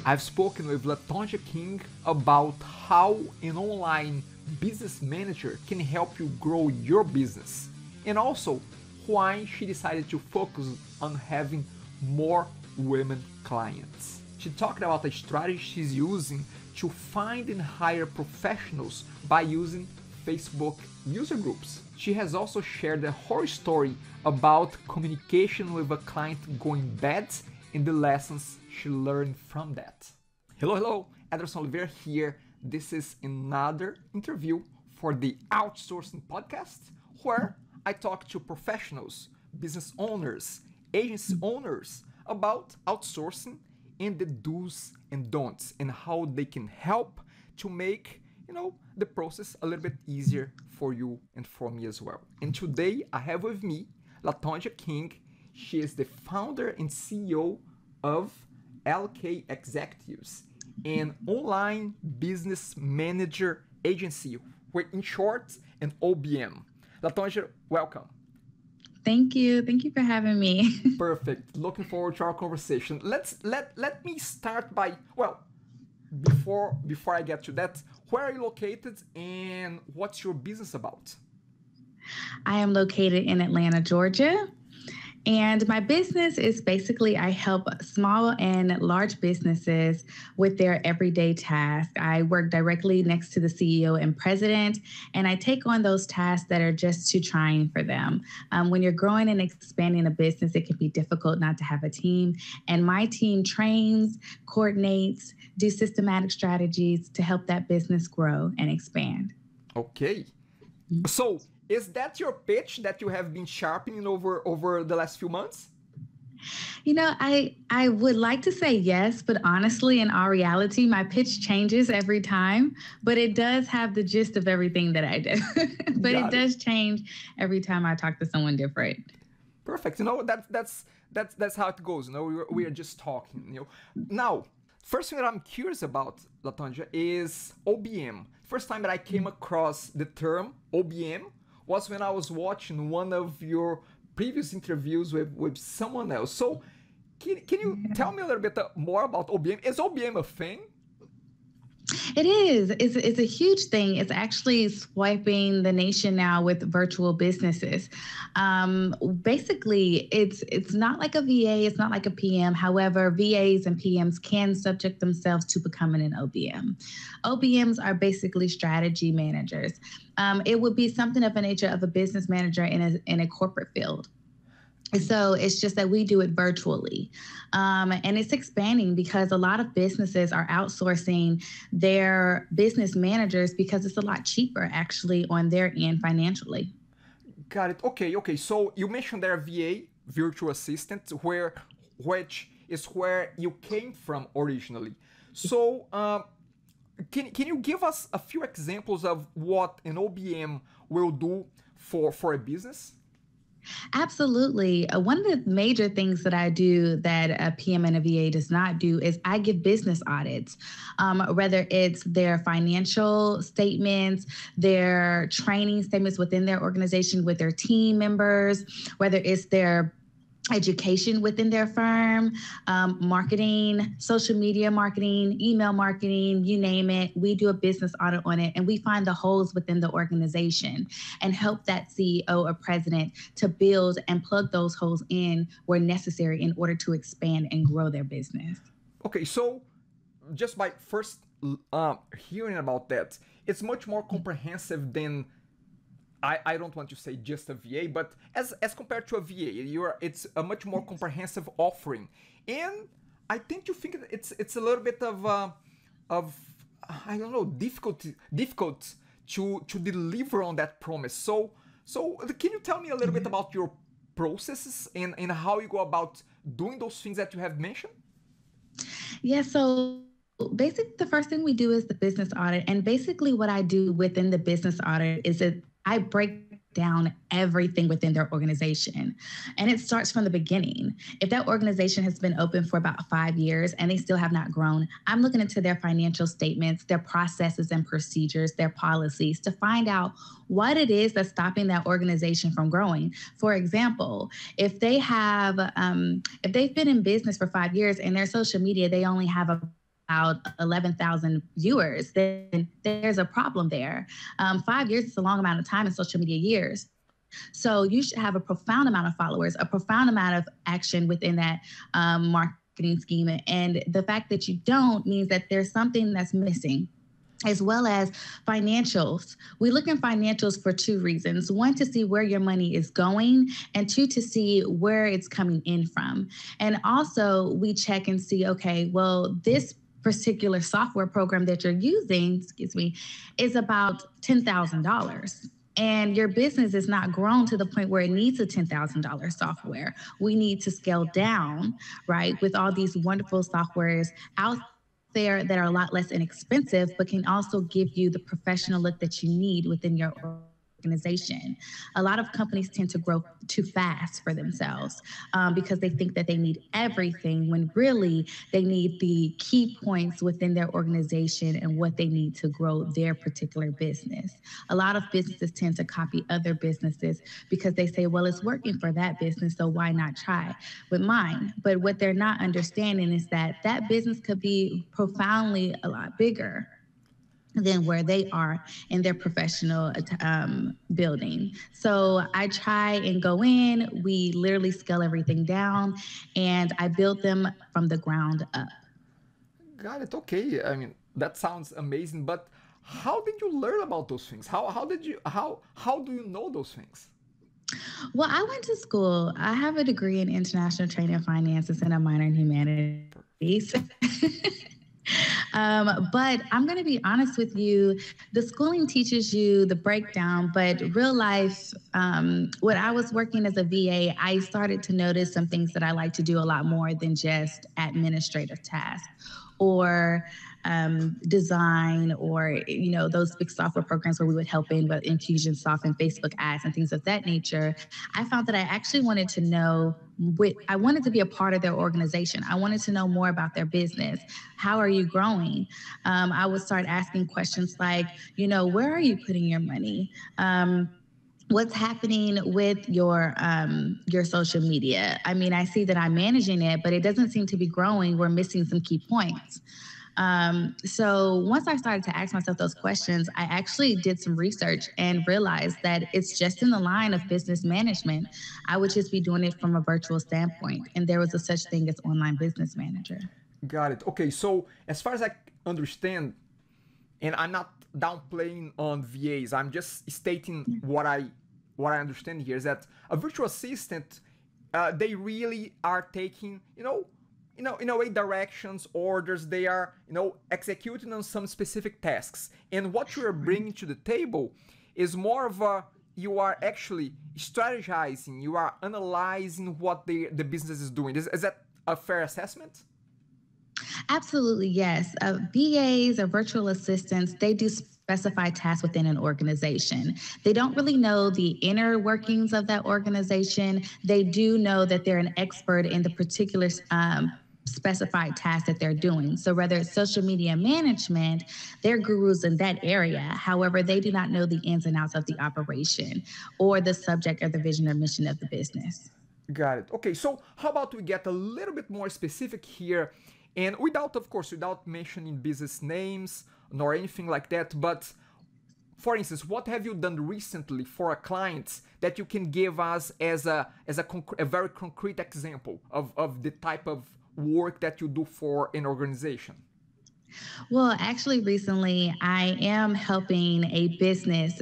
I've spoken with LaTonja King about how an online business manager can help you grow your business, and also why she decided to focus on having more women clients. She talked about the strategy she's using to find and hire professionals by using Facebook user groups. She has also shared a horror story about communication with a client going bad and the lessons she learned from that. Hello, Ederson Oliveira here. This is another interview for the Outsourcing Podcast, where I talk to professionals, business owners, agency owners about outsourcing and the do's and don'ts and how they can help to make the process a little bit easier for you and for me as well. And today I have with me LaTonja King. She is the founder and CEO of LK Executives, an online business manager agency, where in short, an OBM. LaTonja, welcome. Thank you. Thank you for having me. Perfect. Looking forward to our conversation. Let me start by, before I get to that, where are you located and what's your business about? I am located in Atlanta, Georgia. And my business is basically I help small and large businesses with their everyday tasks. I work directly next to the CEO and president, and I take on those tasks that are just too trying for them. When you're growing and expanding a business, it can be difficult not to have a team. And my team trains, coordinates, do systematic strategies to help that business grow and expand. Okay. So, is that your pitch that you have been sharpening over the last few months? I would like to say yes, but honestly, in all reality, my pitch changes every time, but it does have the gist of everything that I do. But it does change every time I talk to someone different. Perfect. That's how it goes. We are just talking. Now, first thing that I'm curious about, LaTonja, is OBM. First time that I came across the term OBM was when I was watching one of your previous interviews with someone else. So can you tell me a little bit more about OBM? Is OBM a thing? It is. It's a huge thing. It's actually swiping the nation now with virtual businesses. Basically, it's not like a VA. It's not like a PM. However, VAs and PMs can subject themselves to becoming an OBM. OBMs are basically strategy managers. It would be something of a nature of a business manager in a corporate field. So it's just that we do it virtually. And it's expanding because a lot of businesses are outsourcing their business managers because it's a lot cheaper actually on their end financially. Got it. Okay. So you mentioned there VA, virtual assistant, which is where you came from originally. So can you give us a few examples of what an OBM will do for a business? Absolutely. One of the major things that I do that a PM and a VA does not do is I give business audits, whether it's their financial statements, their training statements within their organization with their team members, whether it's their education within their firm, marketing, social media marketing, email marketing, you name it. We do a business audit on it, and we find the holes within the organization and help that CEO or president to build and plug those holes in where necessary in order to expand and grow their business. Okay, so just by first hearing about that, it's much more comprehensive than I don't want to say just a VA, but as compared to a VA, it's a much more comprehensive offering, and I tend to think it's a little bit of I don't know, difficult to deliver on that promise. So can you tell me a little bit about your processes and how you go about doing those things that you have mentioned? Yeah. So basically, the first thing we do is the business audit, and basically what I do within the business audit is that I break down everything within their organization. And it starts from the beginning. If that organization has been open for about 5 years and they still have not grown, I'm looking into their financial statements, their processes and procedures, their policies to find out what it is that's stopping that organization from growing. For example, if they have, if they've been in business for 5 years and their social media, they only have 11,000 viewers, then there's a problem there. 5 years is a long amount of time in social media years. So you should have a profound amount of followers, a profound amount of action within that marketing scheme. And the fact that you don't means that there's something that's missing, as well as financials. We look in financials for two reasons. One, to see where your money is going, and two, to see where it's coming in from. And also, we check and see, okay, well, this particular software program that you're using, is about $10,000. And your business is not grown to the point where it needs a $10,000 software. We need to scale down, right, with all these wonderful softwares out there that are a lot less inexpensive, but can also give you the professional look that you need within your organization. A lot of companies tend to grow too fast for themselves because they think that they need everything, when really they need the key points within their organization and what they need to grow their particular business. A lot of businesses tend to copy other businesses because they say, well, it's working for that business, so why not try with mine? But what they're not understanding is that that business could be profoundly a lot bigger than where they are in their professional building. So I try and go in, we literally scale everything down, and I build them from the ground up. Got it. Okay. I mean, that sounds amazing, but how did you learn about those things? How do you know those things? Well, I went to school. I have a degree in international trade and finances and a minor in humanities. But I'm going to be honest with you. The schooling teaches you the breakdown, but real life, when I was working as a VA, I started to notice some things that I like to do a lot more than just administrative tasks or design, or those big software programs where we would help in with Infusionsoft and Facebook ads and things of that nature. I found that I actually wanted to know I wanted to be a part of their organization. I wanted to know more about their business. How are you growing? I would start asking questions like, where are you putting your money? What's happening with your social media? I mean, I see that I'm managing it, but it doesn't seem to be growing. We're missing some key points. So once I started to ask myself those questions, I actually did some research and realized that it's just in the line of business management. I would just be doing it from a virtual standpoint, and there was a such thing as online business manager. Got it. Okay, so as far as I understand, and I'm not downplaying on VAs, I'm just stating what I understand here is that a virtual assistant, they really are taking in a way directions, orders. They are executing on some specific tasks, and what you are bringing to the table is more of a, you are actually strategizing, you are analyzing what the business is doing. Is that a fair assessment? Absolutely, yes. VAs or virtual assistants, they do specified tasks within an organization. They don't really know the inner workings of that organization. They do know that they're an expert in the particular specified task that they're doing. So whether it's social media management, they're gurus in that area. However, they do not know the ins and outs of the operation or the subject or the vision or mission of the business. Got it. Okay, so how about we get a little bit more specific here, and without, of course, without mentioning business names nor anything like that, but for instance, what have you done recently for a client that you can give us as a very concrete example of the type of work that you do for an organization? Well, actually, recently I am helping a business.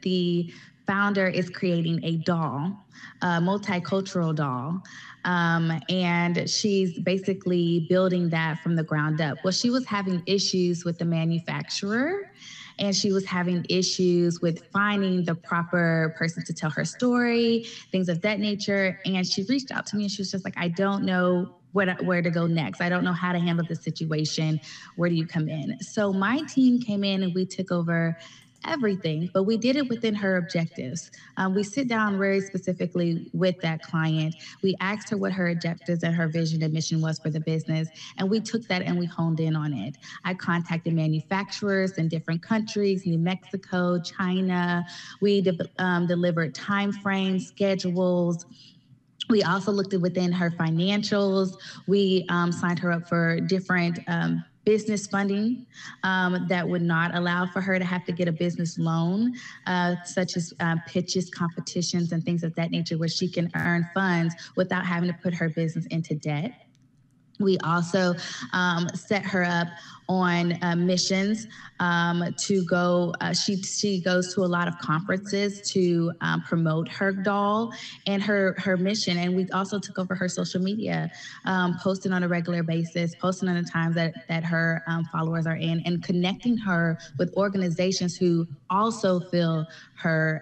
The founder is creating a doll, a multicultural doll. And she's basically building that from the ground up. Well, she was having issues with the manufacturer, and she was having issues with finding the proper person to tell her story, things of that nature. And she reached out to me and she was just like, I don't know where to go next. I don't know how to handle this situation. Where do you come in? So my team came in and we took over everything, but we did it within her objectives. We sit down very specifically with that client. We asked her what her objectives and her vision and mission was for the business, and we took that and we honed in on it. I contacted manufacturers in different countries, New Mexico, China. We delivered time frames, schedules. We also looked at within her financials. We signed her up for different business funding that would not allow for her to have to get a business loan, such as pitches, competitions, and things of that nature, where she can earn funds without having to put her business into debt. We also set her up on missions to go. She goes to a lot of conferences to promote her doll and her mission. And we also took over her social media, posting on a regular basis, posting on the times that her followers are in, and connecting her with organizations who also feel her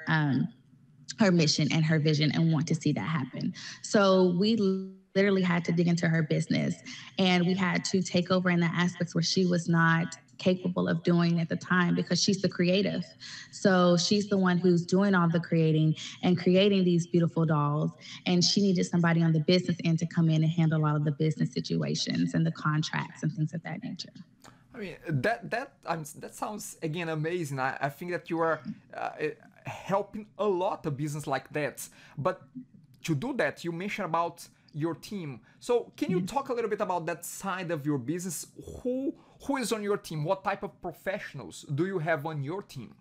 mission and her vision and want to see that happen. So we literally had to dig into her business, and we had to take over in the aspects where she was not capable of doing at the time, because she's the creative. So she's the one who's doing all the creating and creating these beautiful dolls, and she needed somebody on the business end to come in and handle all of the business situations and the contracts and things of that nature. I mean, that sounds again amazing. I think that you are helping a lot of business like that. But to do that, you mentioned about your team. So can you talk a little bit about that side of your business? Who is on your team? What type of professionals do you have on your team?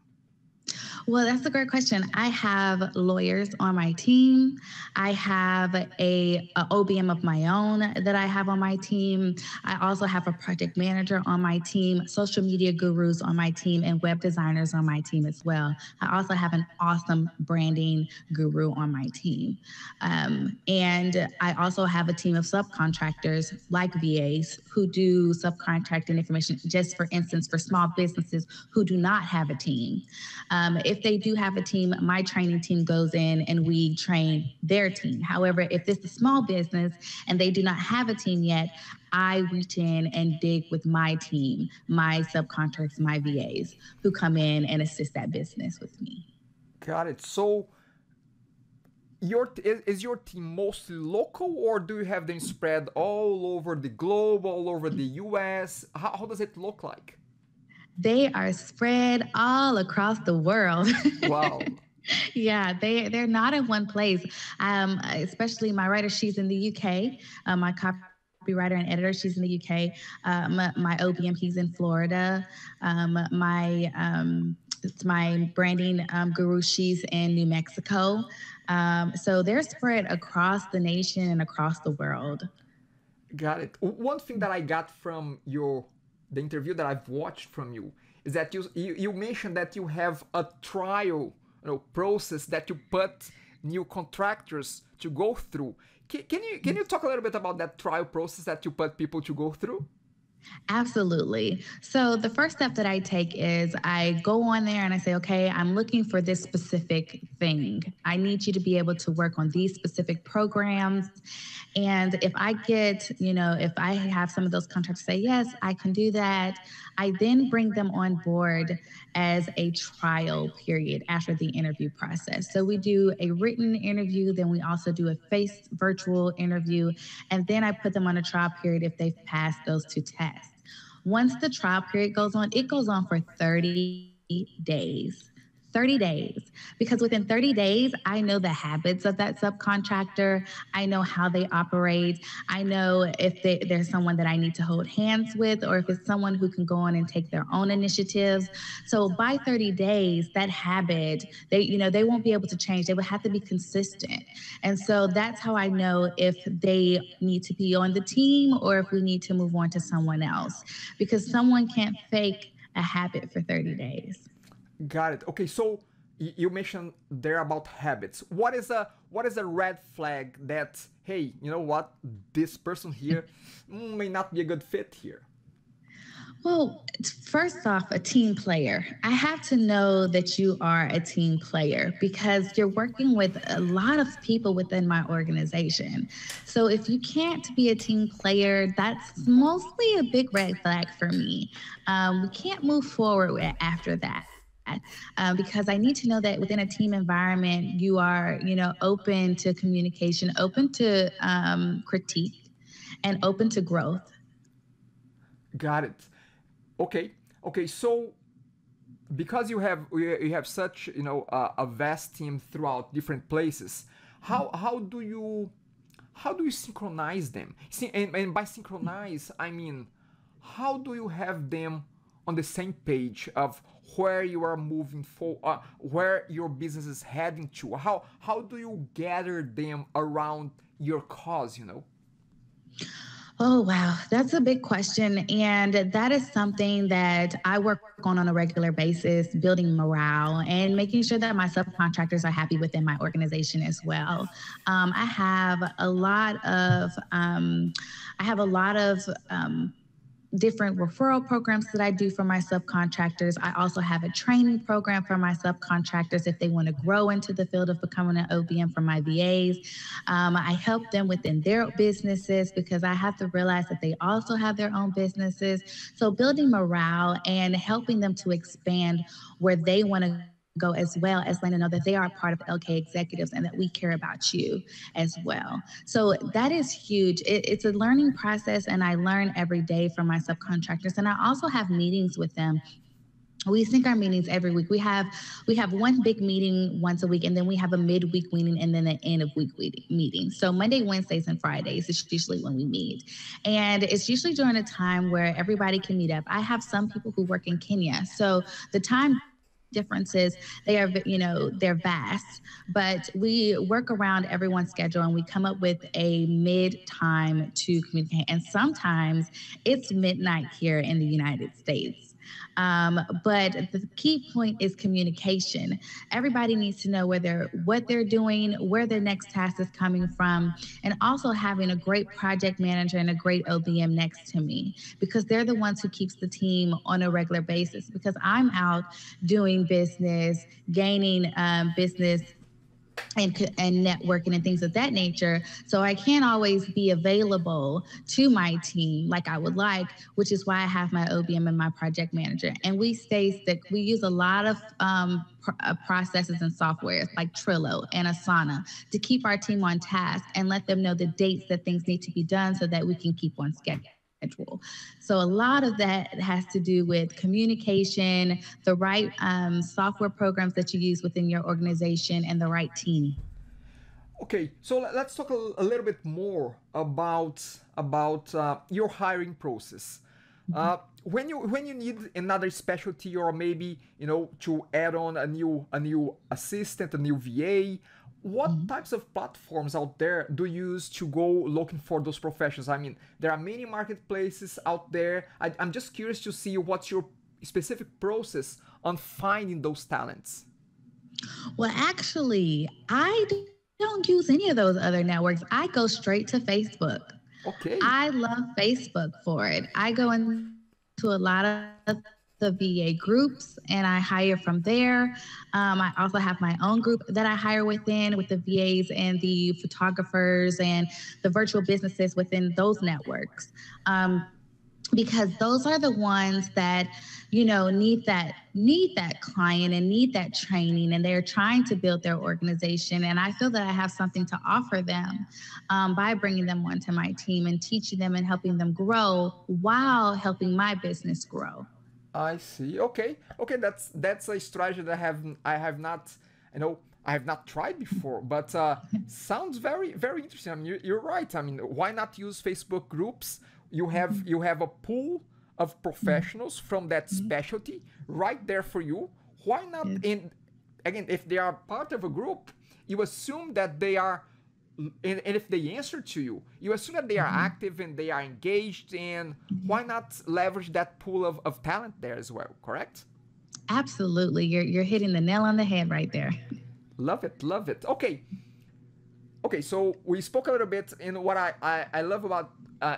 Well, that's a great question. I have lawyers on my team. I have a OBM of my own that I have on my team. I also have a project manager on my team, social media gurus on my team, and web designers on my team as well. I also have an awesome branding guru on my team. And I also have a team of subcontractors like VAs who do subcontracting information, just for instance, for small businesses who do not have a team. If they do have a team, my training team goes in and we train their team. However, if it's a small business and they do not have a team yet, I reach in and dig with my team, my subcontractors, my VAs, who come in and assist that business with me. Got it. So is your team mostly local, or do you have them spread all over the globe, all over the US? How does it look like? They are spread all across the world. Wow. Yeah, they're not in one place. Especially my writer, she's in the UK. My copywriter and editor, she's in the UK. My OBM, he's in Florida. It's my branding guru, she's in New Mexico. So they're spread across the nation and across the world. Got it. One thing that I got from the interview that I've watched from you is that you mentioned that you have a trial process that you put new contractors to go through. Can you talk a little bit about that trial process that you put people to go through? Absolutely. So the first step that I take is I go on there and I say, okay, I'm looking for this specific thing. I need you to be able to work on these specific programs. And if I get, if I have some of those contractors say, yes, I can do that, I then bring them on board as a trial period after the interview process. So we do a written interview, then we also do a virtual interview, and then I put them on a trial period if they've passed those two tests. Once the trial period goes on, it goes on for 30 days. 30 days. Because within 30 days, I know the habits of that subcontractor. I know how they operate. I know if there's someone that I need to hold hands with, or if it's someone who can go on and take their own initiatives. So by 30 days, that habit, they won't be able to change. They will have to be consistent. And so that's how I know if they need to be on the team or if we need to move on to someone else, because someone can't fake a habit for 30 days. Got it. Okay, so you mentioned there about habits. What is a red flag that, hey, you know what, this person here may not be a good fit here? Well, first off, a team player. I have to know that you are a team player because you're working with a lot of people within my organization. So if you can't be a team player, that's mostly a big red flag for me. We can't move forward after that. Because I need to know that within a team environment, you are, open to communication, open to critique, and open to growth. Got it. Okay. So because you have such a vast team throughout different places, how do you synchronize them? See, and by synchronize, I mean, how do you have them on the same page of where you are moving for, where your business is heading to? How do you gather them around your cause? Oh, wow. That's a big question. And that is something that I work on a regular basis, building morale and making sure that my subcontractors are happy within my organization as well. I have a lot of, I have a lot of, different referral programs that I do for my subcontractors. I also have a training program for my subcontractors if they want to grow into the field of becoming an OBM for my VAs. I help them within their businesses because I have to realize that they also have their own businesses. So building morale and helping them to expand where they want to go, as well as letting them know that they are a part of LK Executives and that we care about you as well. So that is huge. It's a learning process, and I learn every day from my subcontractors. And I also have meetings with them. We sync our meetings every week. We have one big meeting once a week, and then we have a midweek meeting, and then an end of week meeting. So Monday, Wednesdays, and Fridays is usually when we meet, and it's usually during a time where everybody can meet up. I have some people who work in Kenya, so the time differences, they're vast, but we work around everyone's schedule and we come up with a mid time to communicate. And sometimes it's midnight here in the United States. But the key point is communication. Everybody needs to know what they're doing, where their next task is coming from, and also having a great project manager and a great OBM next to me, because they're the ones who keeps the team on a regular basis. Because I'm out doing business, gaining business and networking and things of that nature. So I can't always be available to my team like I would like, which is why I have my OBM and my project manager. And we stay stick. We use a lot of processes and softwares like Trello and Asana to keep our team on task and let them know the dates that things need to be done so that we can keep on schedule. So a lot of that has to do with communication, the right software programs that you use within your organization, and the right team. Okay, so let's talk a little bit more about your hiring process. When you need another specialty, or maybe to add on a new assistant, a new VA, what types of platforms out there do you use to go looking for those professions? I mean, there are many marketplaces out there. I'm just curious to see what's your specific process on finding those talents. Well, actually, I don't use any of those other networks. I go straight to Facebook. Okay. I love Facebook for it. I go into a lot of the VA groups and I hire from there. I also have my own group that I hire within with the VAs and the photographers and the virtual businesses within those networks. Because those are the ones that need that client and need that training, and they're trying to build their organization, and I feel that I have something to offer them by bringing them onto my team and teaching them and helping them grow while helping my business grow. I see. Okay. Okay, that's a strategy that I have not tried before, but sounds very very interesting. I mean, you're right. I mean, why not use Facebook groups? You have a pool of professionals from that specialty right there for you. Why not? Yes. In again, if they are part of a group, you assume that they are, and if they answer to you, you assume that they are active and they are engaged, and why not leverage that pool of talent there as well, correct? Absolutely. You're hitting the nail on the head right there. Love it, love it. Okay, okay, so we spoke a little bit, and what I love about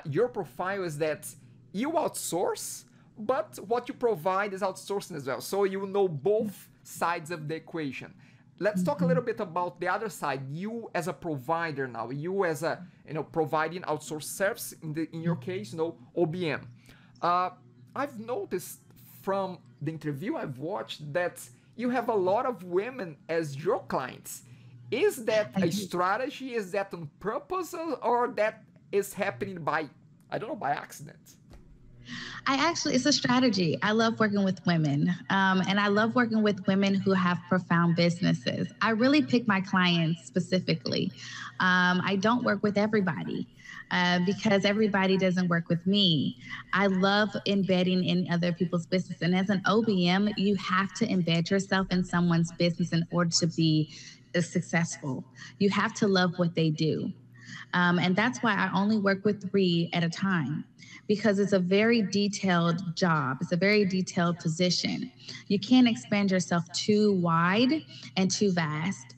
your profile is that you outsource, but what you provide is outsourcing as well. So you know both sides of the equation. Let's talk a little bit about the other side. You as a provider now, you as a providing outsourced service in your case, OBM. Uh, I've noticed from the interview I've watched that you have a lot of women as your clients. Is that I a do. strategy? Is that on purpose, or that is happening by, I don't know, by accident? It's a strategy. I love working with women, and I love working with women who have profound businesses. I really pick my clients specifically. I don't work with everybody because everybody doesn't work with me. I love embedding in other people's business. And as an OBM, you have to embed yourself in someone's business in order to be successful. You have to love what they do. And that's why I only work with 3 at a time because it's a very detailed job. It's a very detailed position. You can't expand yourself too wide and too vast.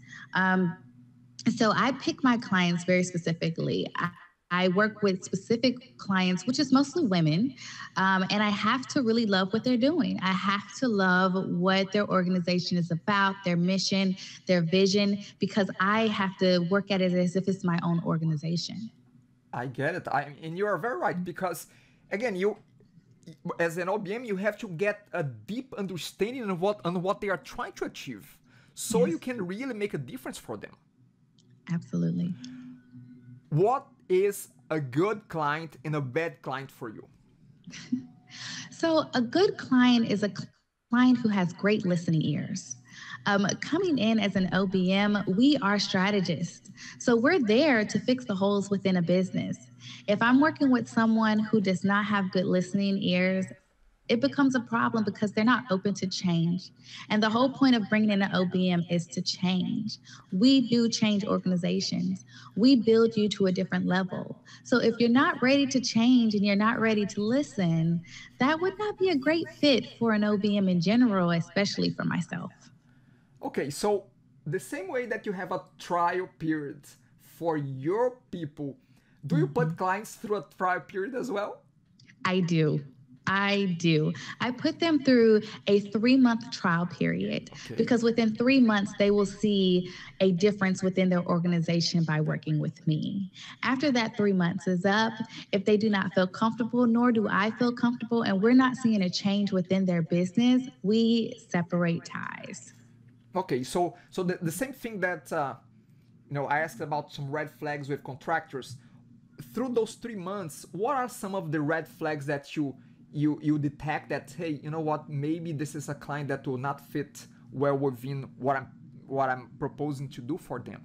So I pick my clients very specifically. I work with specific clients, which is mostly women, and I have to really love what they're doing. I have to love what their organization is about, their mission, their vision, because I have to work at it as if it's my own organization. I get it. And you are very right because, again, you as an OBM, you have to get a deep understanding of what they are trying to achieve, so Yes, you can really make a difference for them. absolutely. What is a good client and a bad client for you? So, a good client is a client who has great listening ears. Coming in as an OBM, we are strategists. So, we're there to fix the holes within a business. If I'm working with someone who does not have good listening ears, it becomes a problem because they're not open to change. And the whole point of bringing in an OBM is to change. We do change organizations. We build you to a different level. So if you're not ready to change and you're not ready to listen, that would not be a great fit for an OBM in general, especially for myself. Okay, so the same way that you have a trial period for your people, do you put clients through a trial period as well? I do. I do. I put them through a 3 month trial period Okay. because within 3 months, they will see a difference within their organization by working with me. After that 3 months is up, if they do not feel comfortable, nor do I feel comfortable, and we're not seeing a change within their business, we separate ties. Okay, so the same thing that I asked about some red flags with contractors. Through those 3 months, what are some of the red flags that you detect that, hey, you know what, maybe this is a client that will not fit well within what I'm proposing to do for them?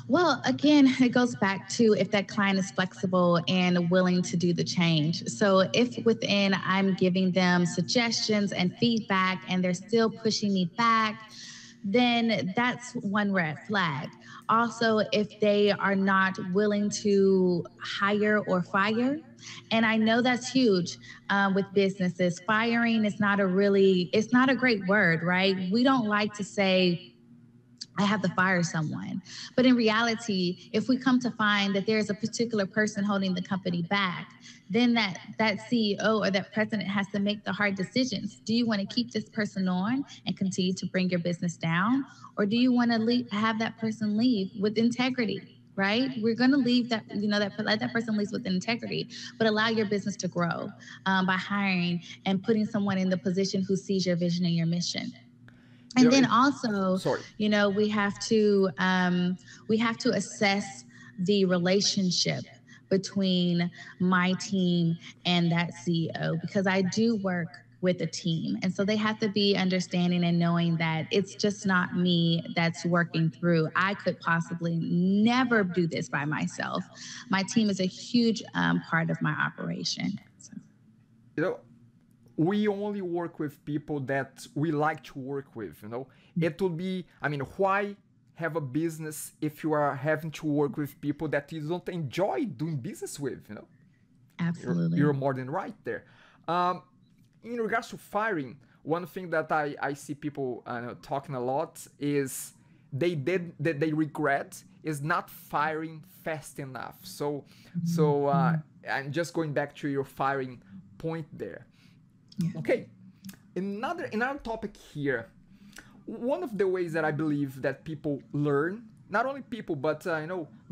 Well, again, it goes back to if that client is flexible and willing to do the change. So, if within I'm giving them suggestions and feedback and they're still pushing me back, then that's one red flag. Also, if they are not willing to hire or fire, and I know that's huge with businesses. Firing is not it's not a great word, right? We don't like to say, I have to fire someone. But in reality, if we come to find that there's a particular person holding the company back, then that CEO or that president has to make the hard decisions. Do you want to keep this person on and continue to bring your business down, or do you want to have that person leave with integrity? Right? We're going to leave that, let that person leave with integrity, but allow your business to grow by hiring and putting someone in the position who sees your vision and your mission. You And know, then it. also, Sorry. we have to assess the relationship between my team and that CEO because I do work with a team. And so they have to be understanding and knowing that it's just not me that's working through. I could possibly never do this by myself. My team is a huge part of my operation. So. You know, we only work with people that we like to work with. It would be, why have a business if you are having to work with people that you don't enjoy doing business with? Absolutely. You're more than right there. In regards to firing, one thing that I see people talking a lot is that they regret is not firing fast enough. So I'm just going back to your firing point there. Yeah. Okay, another topic here. One of the ways that I believe that people learn, not only people but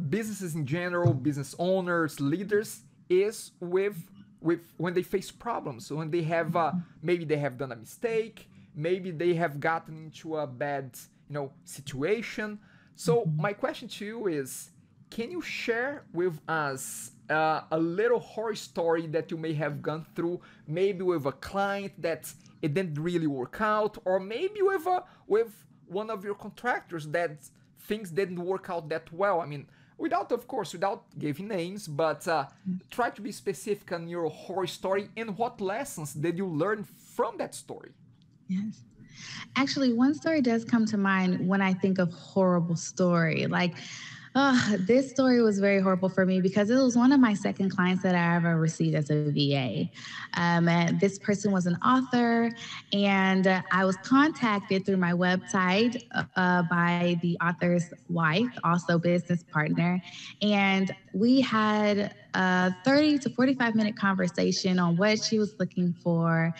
businesses in general, business owners, leaders, is with when they face problems. So when they have maybe they have done a mistake, maybe they have gotten into a bad situation. So my question to you is, can you share with us a little horror story that you may have gone through, maybe with a client that it didn't really work out, or maybe with one of your contractors that things didn't work out that well. I mean, without, of course, without giving names, but try to be specific on your horror story and what lessons did you learn from that story. Yes. Actually, one story does come to mind when I think of horrible story. Like, this story was very horrible for me because it was one of my second clients that I ever received as a VA. And this person was an author, and I was contacted through my website by the author's wife, also business partner, and we had a 30 to 45-minute conversation on what she was looking for.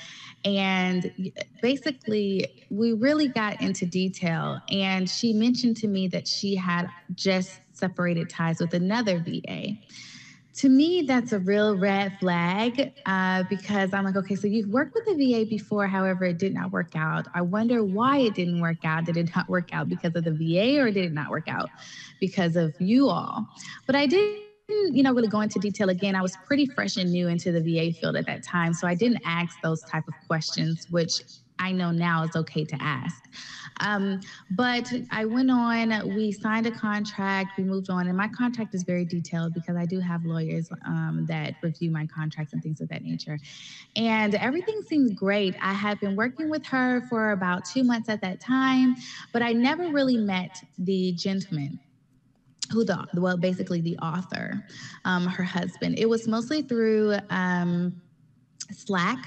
And basically, we really got into detail. And she mentioned to me that she had just separated ties with another VA. To me, that's a real red flag because I'm like, okay, so you've worked with a VA before, however, it did not work out. I wonder why it didn't work out. Did it not work out because of the VA, or did it not work out because of you all? But I didn't, really go into detail. Again, I was pretty fresh and new into the VA field at that time. So I didn't ask those type of questions, which I know now is okay to ask. But I went on, we signed a contract, we moved on, and my contract is very detailed because I do have lawyers that review my contracts and things of that nature. And everything seems great. I had been working with her for about 2 months at that time, but I never really met the gentleman who basically the author, her husband. It was mostly through Slack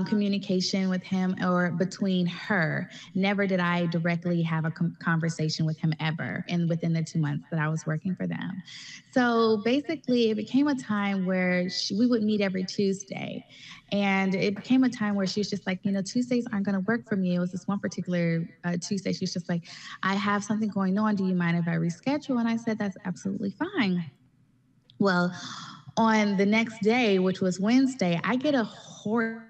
communication with him or between her. Never did I directly have a conversation with him ever in within the 2 months that I was working for them. So basically, it became a time where we would meet every Tuesday. And it became a time where she was just like, Tuesdays aren't going to work for me. It was this one particular Tuesday. She was just like, I have something going on. Do you mind if I reschedule? And I said, that's absolutely fine. Well, on the next day, which was Wednesday, I get a horrid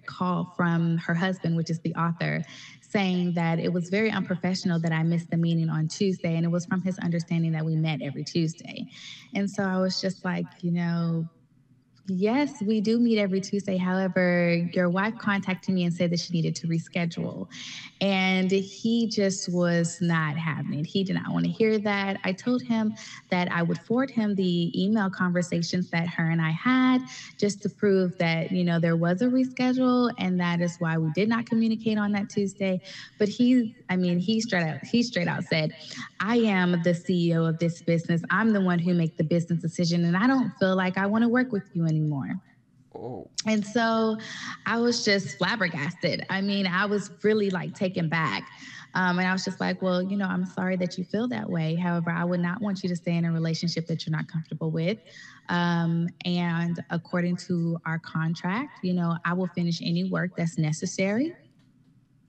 call from her husband, which is the author, saying that it was very unprofessional that I missed the meeting on Tuesday. And it was from his understanding that we met every Tuesday. And so I was just like, yes, we do meet every Tuesday. However, your wife contacted me and said that she needed to reschedule. And he just was not having it. He did not want to hear that. I told him that I would forward him the email conversations that her and I had just to prove that, there was a reschedule, and that is why we did not communicate on that Tuesday. But he straight out said, I am the CEO of this business. I'm the one who make the business decision, and I don't feel like I want to work with you anymore. Oh, And so I was just flabbergasted. I was really like taken back. And I was just like, well, I'm sorry that you feel that way. However, I would not want you to stay in a relationship that you're not comfortable with. And according to our contract, I will finish any work that's necessary,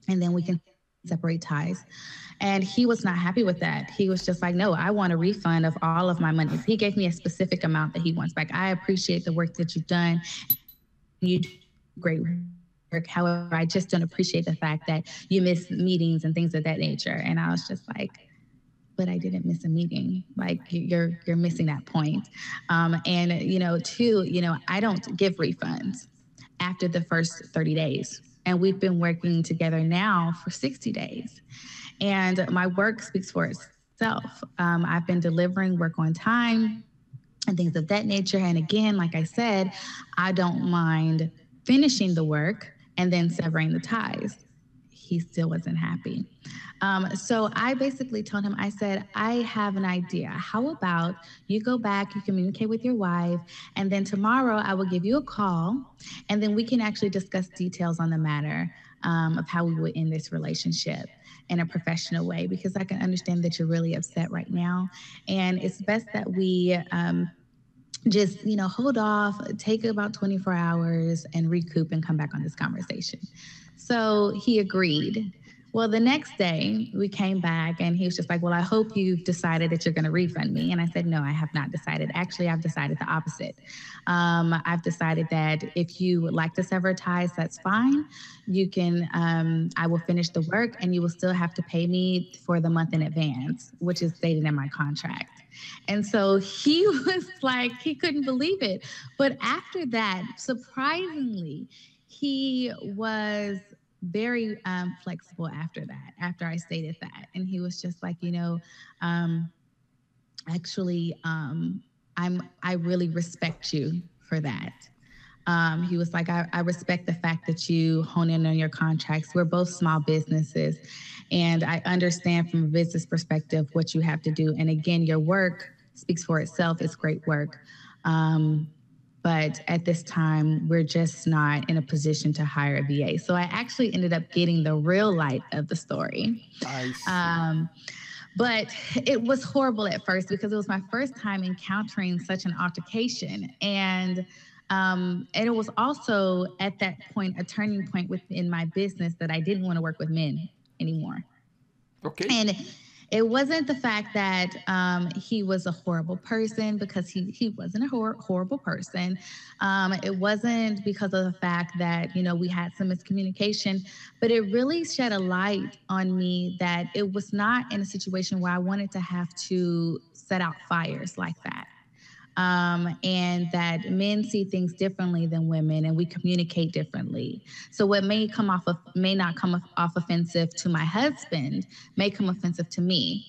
and then we can separate ties. And he was not happy with that. He was just like, no, I want a refund of all of my monies. He gave me a specific amount that he wants back. I appreciate the work that you've done, and you do great work. However, I just don't appreciate the fact that you miss meetings and things of that nature. And I was just like, but I didn't miss a meeting. Like you're missing that point. And two, I don't give refunds after the first 30 days. And we've been working together now for 60 days. And my work speaks for itself. I've been delivering work on time and things of that nature. And again, like I said, I don't mind finishing the work and then severing the ties. He still wasn't happy. So I basically told him, I said, I have an idea. How about you go back, you communicate with your wife, and then tomorrow I will give you a call, and then we can actually discuss details on the matter of how we would end this relationship in a professional way, because I can understand that you're really upset right now. And it's best that we just hold off, take about 24 hours and recoup and come back on this conversation. So he agreed. Well, the next day we came back and he was just like, well, I hope you've decided that you're going to refund me. And I said, no, I have not decided. Actually, I've decided the opposite. I've decided that if you would like to sever ties, that's fine. You can, I will finish the work and you will still have to pay me for the month in advance, which is stated in my contract. And so he was like, he couldn't believe it. But after that, surprisingly, he was very flexible after that, after I stated that. And he was just like, um, actually, I really respect you for that. He was like, I respect the fact that you hone in on your contracts. We're both small businesses, and I understand from a business perspective what you have to do. And again, your work speaks for itself. It's great work. Um, but at this time, we're just not in a position to hire a VA. So I actually ended up getting the real light of the story. I see. Um, but it was horrible at first because it was my first time encountering such an altercation. And it was also at that point a turning point within my business that I didn't want to work with men anymore. Okay. And it wasn't the fact that he was a horrible person, because he wasn't a horrible person. It wasn't because of the fact that, we had some miscommunication, but it really shed a light on me that it was not in a situation where I wanted to have to set out fires like that. And that men see things differently than women, and we communicate differently. So what may not come off offensive to my husband may come offensive to me.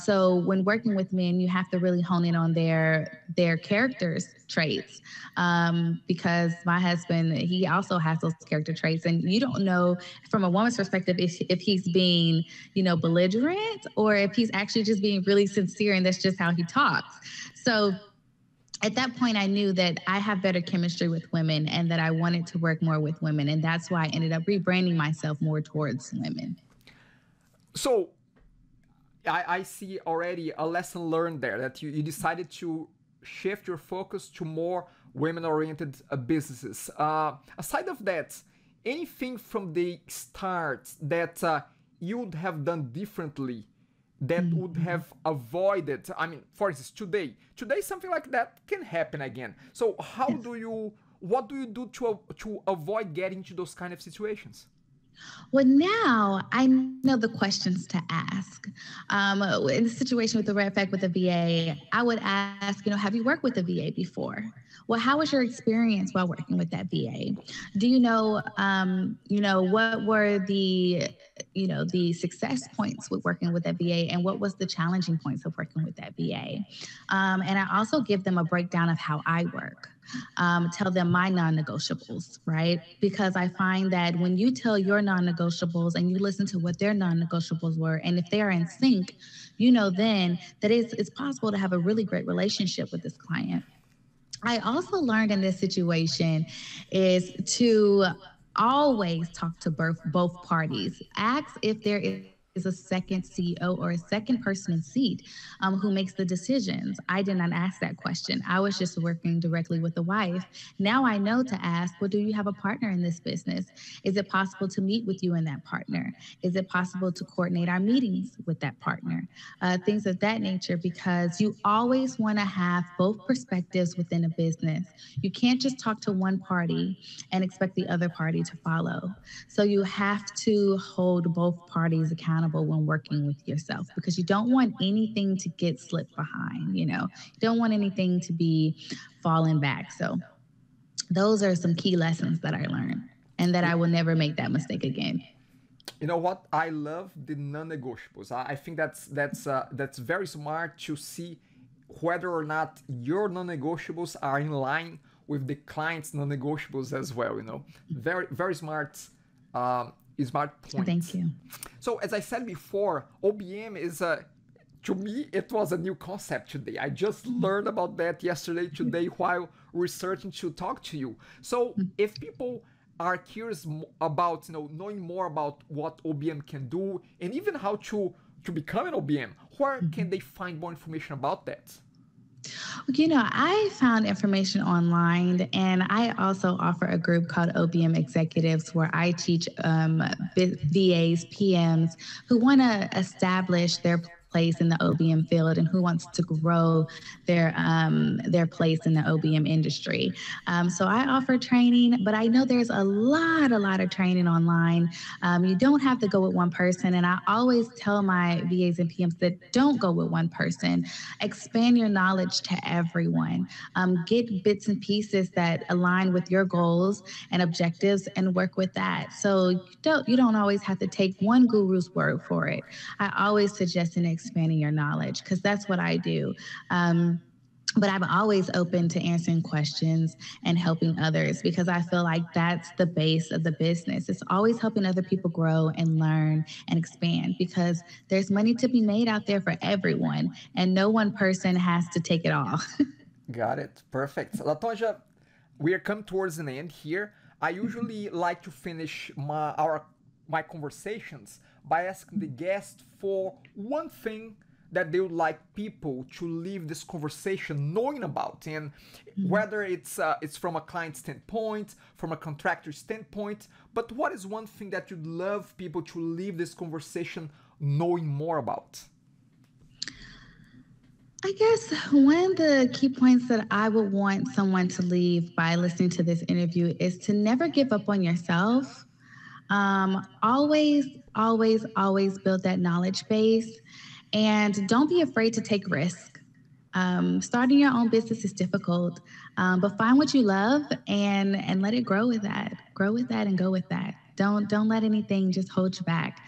So when working with men, you have to really hone in on their characters traits, because my husband, he also has those character traits, and you don't know from a woman's perspective if he's being belligerent, or if he's actually just being really sincere and that's just how he talks. So at that point, I knew that I have better chemistry with women and that I wanted to work more with women. And that's why I ended up rebranding myself more towards women. So I see already a lesson learned there, that you decided to shift your focus to more women-oriented businesses. Aside of that, anything from the start that you would have done differently, that would have avoided, I mean, for instance, today something like that can happen again. So Yes. what do you do to avoid getting into those kind of situations? Well, now I know the questions to ask. In the situation with the red flag with the VA, I would ask, have you worked with a VA before? Well, how was your experience while working with that VA? Do what were the success points with working with that VA, and what was the challenging points of working with that VA? And I also give them a breakdown of how I work. Tell them my non-negotiables, right? Because I find that when you tell your non-negotiables and you listen to what their non-negotiables were, and if they are in sync, then that it's possible to have a really great relationship with this client. I also learned in this situation is to always talk to both parties. Ask if there is a second CEO or a second person in seat who makes the decisions. I did not ask that question. I was just working directly with the wife. Now I know to ask, well, do you have a partner in this business? Is it possible to meet with you and that partner? Is it possible to coordinate our meetings with that partner? Things of that nature, because you always want to have both perspectives within a business. You can't just talk to one party and expect the other party to follow. So you have to hold both parties accountable when working with yourself, because you don't want anything to get slipped behind, You don't want anything to be falling back. So those are some key lessons that I learned, and that I will never make that mistake again. You know what? I love the non-negotiables. I think that's very smart to see whether or not your non-negotiables are in line with the client's non-negotiables as well. Very very smart Thank point. you. So as I said before, OBM is a, to me it was a new concept today. I just learned about that yesterday, today, while researching to talk to you. So if people are curious about knowing more about what OBM can do, and even how to become an OBM, where can they find more information about that? I found information online, and I also offer a group called OBM Executives, where I teach VAs, PMs who want to establish their place in the OBM field and who wants to grow their place in the OBM industry. So I offer training, but I know there's a lot of training online. You don't have to go with one person, and I always tell my VAs and PMs that don't go with one person. Expand your knowledge to everyone. Get bits and pieces that align with your goals and objectives, and work with that. So you don't always have to take one guru's word for it. I always suggest in expanding your knowledge because that's what I do. But I'm always open to answering questions and helping others because I feel like that's the base of the business. It's always helping other people grow and learn and expand because there's money to be made out there for everyone, and no one person has to take it all. Got it. Perfect. LaTonja, we are coming towards an end here. I usually like to finish my conversations by asking the guest for one thing that they would like people to leave this conversation knowing about, and whether it's from a client standpoint, from a contractor standpoint, but what is one thing that you'd love people to leave this conversation knowing more about? I guess one of the key points that I would want someone to leave by listening to this interview is to never give up on yourself. Always, always, always build that knowledge base, and don't be afraid to take risk. Starting your own business is difficult, but find what you love and let it grow with that. Grow with that and go with that. Don't let anything just hold you back.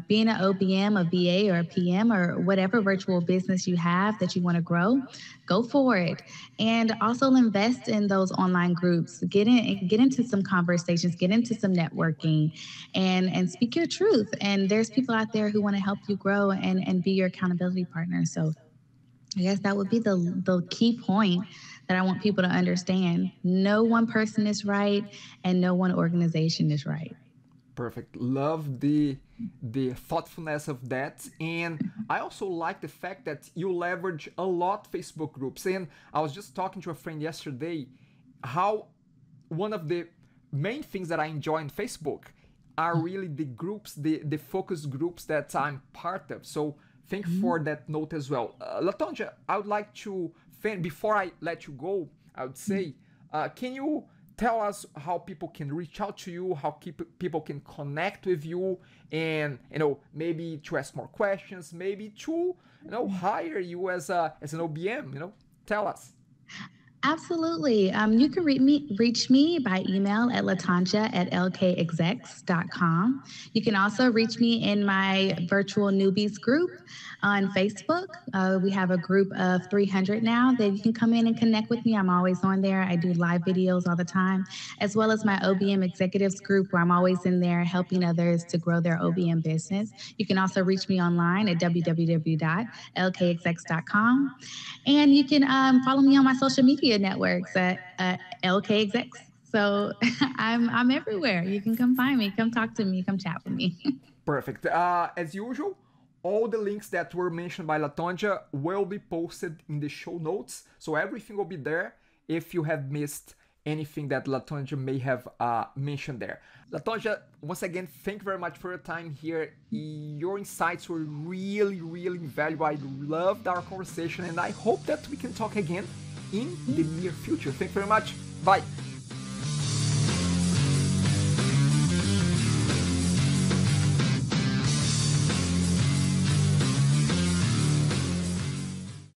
Being an OBM, a VA, or a PM, or whatever virtual business you have that you want to grow, go for it. And also invest in those online groups. Get into some conversations, get into some networking, and speak your truth. And there's people out there who want to help you grow and be your accountability partner. So I guess that would be the key point that I want people to understand. No one person is right, and no one organization is right. Perfect. Love the thoughtfulness of that, and I also like the fact that you leverage a lot Facebook groups. And I was just talking to a friend yesterday how one of the main things that I enjoy in Facebook are really the groups, the focus groups that I'm part of. So thank you for that note as well. LaTonja, I would like to, before I let you go, I would say, can you tell us how people can reach out to you, how people can connect with you, and maybe to ask more questions, maybe to hire you as an OBM. Tell us. Absolutely. You can reach me by email at latonja@lkexecs.com. You can also reach me in my virtual newbies group on Facebook. We have a group of 300 now that you can come in and connect with me. I'm always on there. I do live videos all the time, as well as my OBM executives group where I'm always in there helping others to grow their OBM business. You can also reach me online at www.lkexecs.com. And you can follow me on my social media networks at LK Execs. So I'm everywhere. You can come find me, come talk to me, come chat with me. Perfect. As usual, all the links that were mentioned by LaTonja will be posted in the show notes. So everything will be there if you have missed anything that LaTonja may have mentioned there. LaTonja, once again, thank you very much for your time here. Your insights were really, really valuable. I loved our conversation, and I hope that we can talk again in the near future. Thank you very much. Bye.